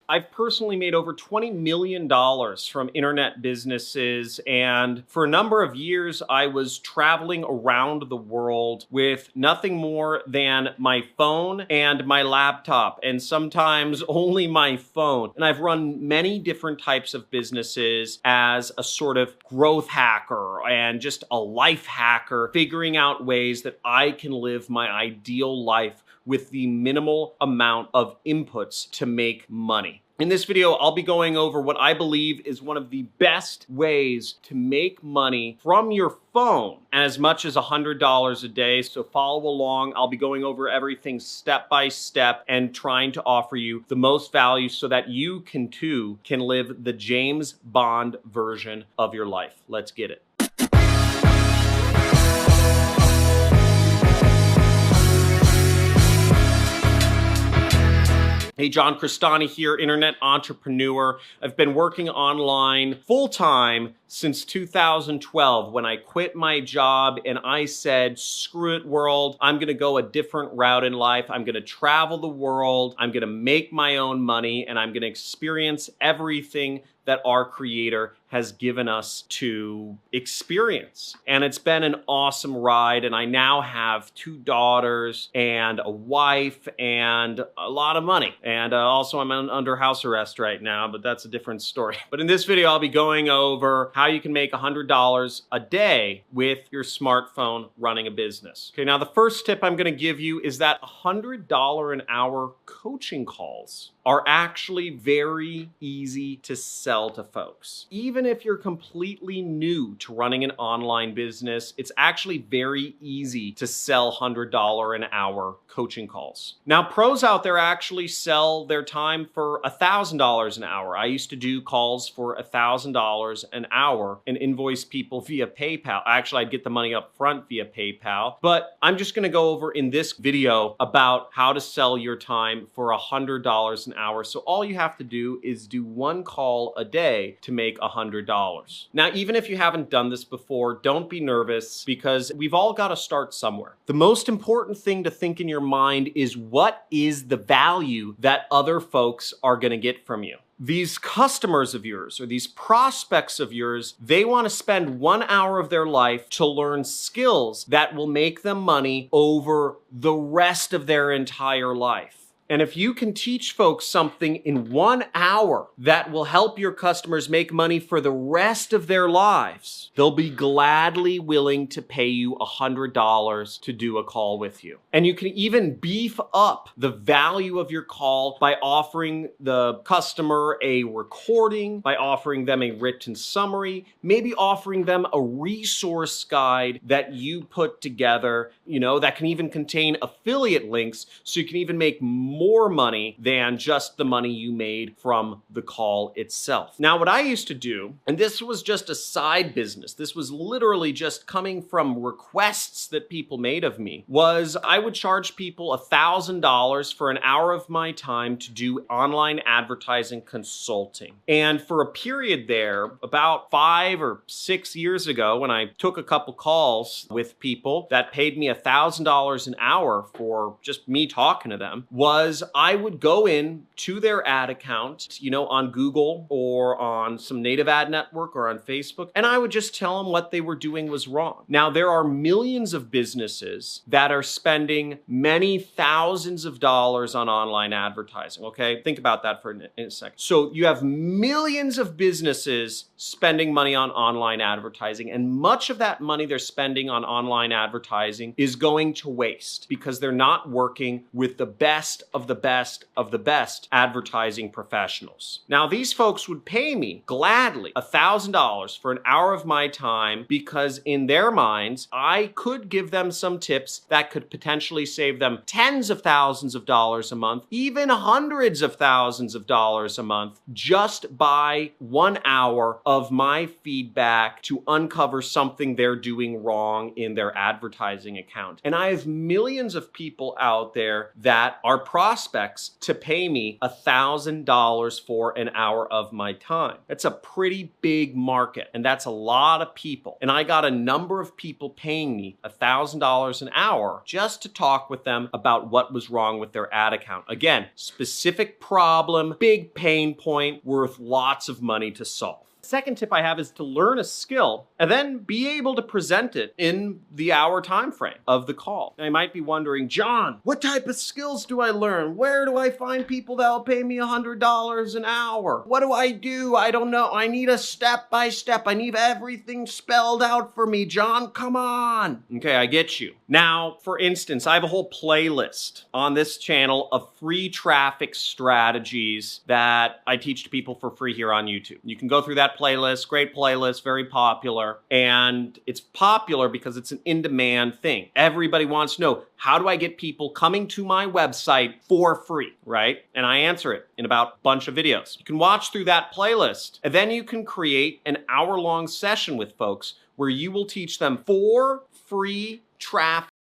I've personally made over $20 million from internet businesses, and for a number of years, I was traveling around the world with nothing more than my phone and my laptop, and sometimes only my phone. And I've run many different types of businesses as a sort of growth hacker and just a life hacker, figuring out ways that I can live my ideal life with the minimal amount of inputs to make money. In this video, I'll be going over what I believe is one of the best ways to make money from your phone, as much as $100 a day. So follow along. I'll be going over everything step by step and trying to offer you the most value so that you too can live the James Bond version of your life. Let's get it. Hey, John Crestani here, internet entrepreneur. I've been working online full-time since 2012 when I quit my job and I said, screw it world, I'm gonna go a different route in life. I'm gonna travel the world, I'm gonna make my own money, and I'm gonna experience everything that our Creator has given us to experience. And it's been an awesome ride, and I now have 2 daughters and a wife and a lot of money. And also I'm under house arrest right now, but that's a different story. But in this video, I'll be going over how you can make $100 a day with your smartphone running a business. Okay, now the first tip I'm gonna give you is that $100 an hour coaching calls are actually very easy to sell to folks. Even if you're completely new to running an online business, it's actually very easy to sell $100 an hour coaching calls. Now, pros out there actually sell their time for $1,000 an hour. I used to do calls for $1,000 an hour and invoice people via PayPal. Actually, I'd get the money up front via PayPal, but I'm just gonna go over in this video about how to sell your time for $100 an hour. So all you have to do is do 1 call a day to make $100. Now, even if you haven't done this before, don't be nervous because we've all got to start somewhere. The most important thing to think in your mind is, what is the value that other folks are going to get from you? These customers of yours or these prospects of yours, they want to spend 1 hour of their life to learn skills that will make them money over the rest of their entire life. And if you can teach folks something in 1 hour that will help your customers make money for the rest of their lives, they'll be gladly willing to pay you $100 to do a call with you. And you can even beef up the value of your call by offering the customer a recording, by offering them a written summary, maybe offering them a resource guide that you put together, that can even contain affiliate links so you can even make more money than just the money you made from the call itself. Now, what I used to do, and this was just a side business, this was literally just coming from requests that people made of me, was I would charge people $1,000 for an hour of my time to do online advertising consulting. And for a period there, about 5 or 6 years ago, when I took a couple calls with people that paid me $1,000 an hour for just me talking to them, was I would go in to their ad account, on Google or on some native ad network or on Facebook, and I would just tell them what they were doing was wrong. Now, there are millions of businesses that are spending many thousands of dollars on online advertising, okay? Think about that for a second. So you have millions of businesses spending money on online advertising, and much of that money they're spending on online advertising is going to waste because they're not working with the best of the best of the best advertising professionals. Now, these folks would pay me gladly $1,000 for an hour of my time because in their minds, I could give them some tips that could potentially save them tens of thousands of dollars a month, even hundreds of thousands of dollars a month, just by 1 hour of my feedback to uncover something they're doing wrong in their advertising account. And I have millions of people out there that are prospects to pay me $1,000 for an hour of my time. That's a pretty big market, and that's a lot of people. And I got a number of people paying me $1,000 an hour just to talk with them about what was wrong with their ad account. Again, specific problem, big pain point, worth lots of money to solve. Second tip I have is to learn a skill and then be able to present it in the hour time frame of the call. Now, you might be wondering, John, what type of skills do I learn? Where do I find people that'll pay me $100 an hour? What do? I don't know. I need a step-by-step. I need everything spelled out for me, John. Come on. Okay, I get you. Now, for instance, I have a whole playlist on this channel of free traffic strategies that I teach to people for free here on YouTube. You can go through that playlist, great playlist, very popular. And it's popular because it's an in-demand thing. Everybody wants to know, how do I get people coming to my website for free, right? And I answer it in about a bunch of videos. You can watch through that playlist, and then you can create an hour-long session with folks where you will teach them 4 free traffic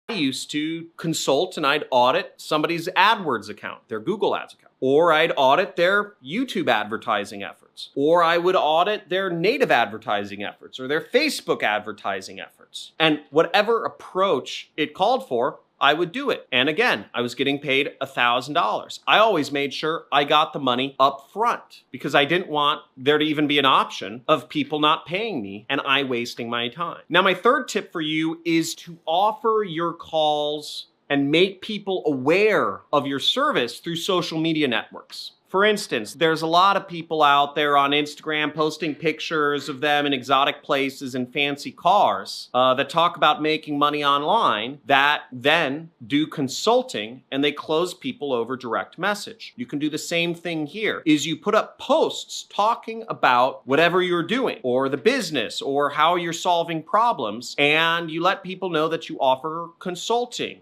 I used to consult and I'd audit somebody's AdWords account, their Google Ads account, or I'd audit their YouTube advertising efforts, or I would audit their native advertising efforts or their Facebook advertising efforts. And whatever approach it called for, I would do it. And again, I was getting paid $1,000. I always made sure I got the money up front because I didn't want there to even be an option of people not paying me and I wasting my time. Now, my third tip for you is to offer your calls and make people aware of your service through social media networks. For instance, there's a lot of people out there on Instagram posting pictures of them in exotic places and fancy cars that talk about making money online that then do consulting and they close people over direct message. You can do the same thing here, is you put up posts talking about whatever you're doing or the business or how you're solving problems, and you let people know that you offer consulting,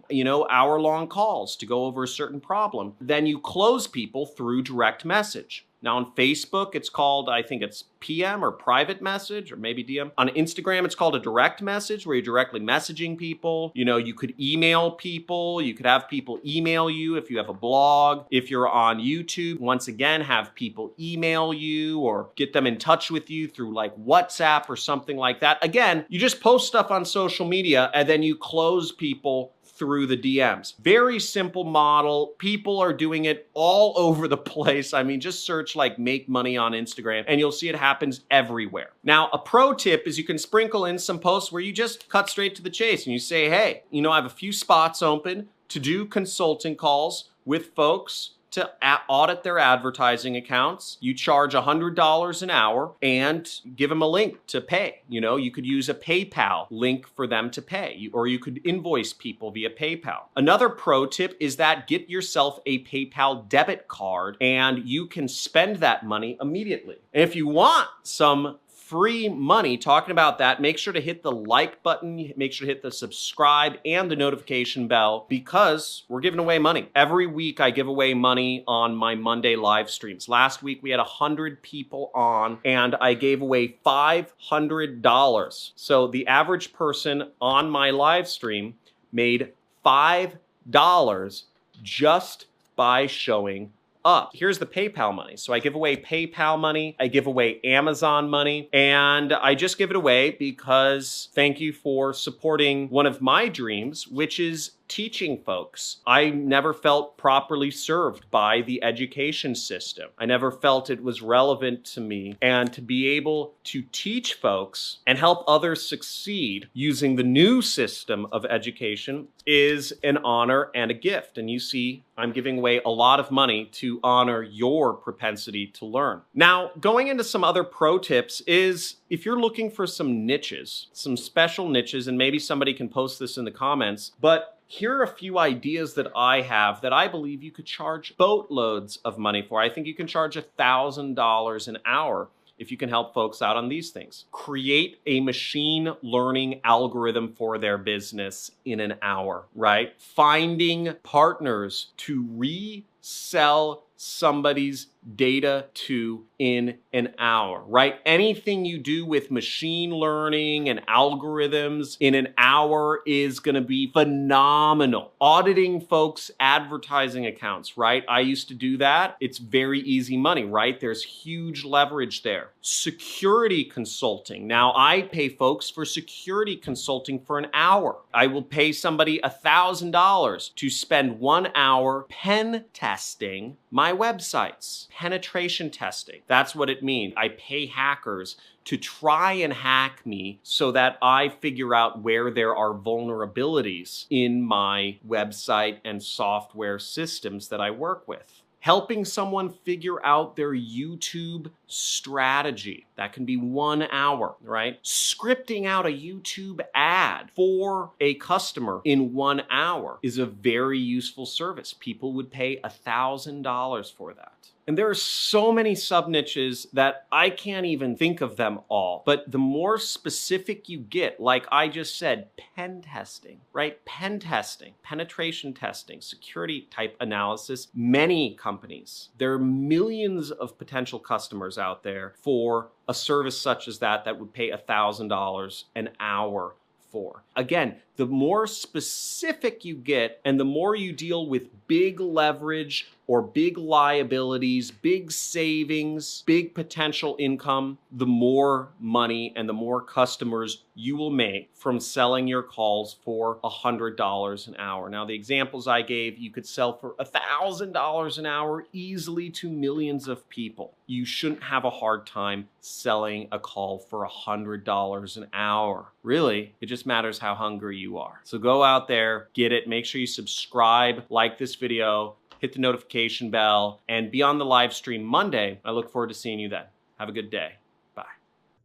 hour-long calls to go over a certain problem. Then you close people through direct message. Now on Facebook, it's called, I think it's PM or private message or maybe DM. On Instagram, it's called a direct message where you're directly messaging people. You could email people. You could have people email you if you have a blog. If you're on YouTube, once again, have people email you or get them in touch with you through like WhatsApp or something like that. Again, you just post stuff on social media and then you close people through the DMs. Very simple model. People are doing it all over the place. I mean, just search like make money on Instagram and you'll see it happens everywhere. Now, a pro tip is you can sprinkle in some posts where you just cut straight to the chase and you say, hey, I have a few spots open to do consulting calls with folks to audit their advertising accounts. You charge $100 an hour and give them a link to pay. You could use a PayPal link for them to pay, or you could invoice people via PayPal. Another pro tip is that get yourself a PayPal debit card and you can spend that money immediately. And if you want some free money talking about that, make sure to hit the like button, make sure to hit the subscribe and the notification bell because we're giving away money. Every week I give away money on my Monday live streams. Last week we had 100 people on and I gave away $500. So the average person on my live stream made $5 just by showing up. Here's the PayPal money. So I give away PayPal money, I give away Amazon money, and I just give it away because thank you for supporting one of my dreams, which is teaching folks. I never felt properly served by the education system. I never felt it was relevant to me. And to be able to teach folks and help others succeed using the new system of education is an honor and a gift. And you see, I'm giving away a lot of money to honor your propensity to learn. Now, going into some other pro tips is if you're looking for some niches, some special niches, and maybe somebody can post this in the comments, but here are a few ideas that I have that I believe you could charge boatloads of money for. I think you can charge $1,000 an hour if you can help folks out on these things. Create a machine learning algorithm for their business in an hour, right? Finding partners to resell somebody's data to in an hour, right? Anything you do with machine learning and algorithms in an hour is going to be phenomenal. Auditing folks' advertising accounts, right? I used to do that. It's very easy money, right? There's huge leverage there. Security consulting. Now, I pay folks for security consulting for an hour. I will pay somebody $1,000 to spend 1 hour pen testing my websites. Penetration testing. That's what it means. I pay hackers to try and hack me so that I figure out where there are vulnerabilities in my website and software systems that I work with. Helping someone figure out their YouTube strategy. That can be 1 hour, right? Scripting out a YouTube ad for a customer in 1 hour is a very useful service. People would pay $1,000 for that. And there are so many sub-niches that I can't even think of them all. But the more specific you get, like I just said, pen testing, right? Pen testing, penetration testing, security type analysis, many companies, there are millions of potential customers out there for a service such as that would pay $1,000 an hour for. Again, the more specific you get and the more you deal with big leverage or big liabilities, big savings, big potential income, the more money and the more customers you will make from selling your calls for $100 an hour. Now, the examples I gave, you could sell for $1,000 an hour easily to millions of people. You shouldn't have a hard time selling a call for $100 an hour. Really, it just matters how hungry you are. So go out there, get it, make sure you subscribe, like this video, hit the notification bell, and be on the live stream Monday. I look forward to seeing you then. Have a good day. Bye.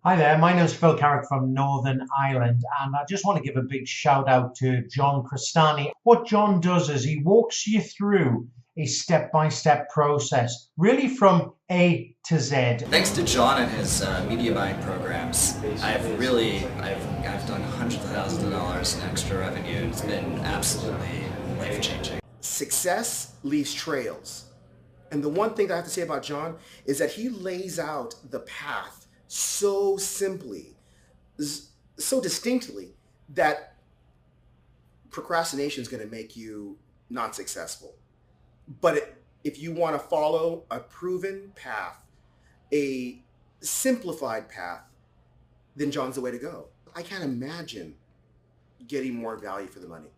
Hi there, my name is Phil Carrick from Northern Ireland, and I just want to give a big shout out to John Crestani. What John does is he walks you through a step-by-step process, really from A to Z. Thanks to John and his media buying programs, I've done hundreds of thousands of dollars in extra revenue. It's been absolutely life-changing. Success leaves trails. And the one thing that I have to say about John is that he lays out the path so simply, so distinctly, that procrastination is going to make you not successful. But if you want to follow a proven path, a simplified path, then John's the way to go. I can't imagine getting more value for the money.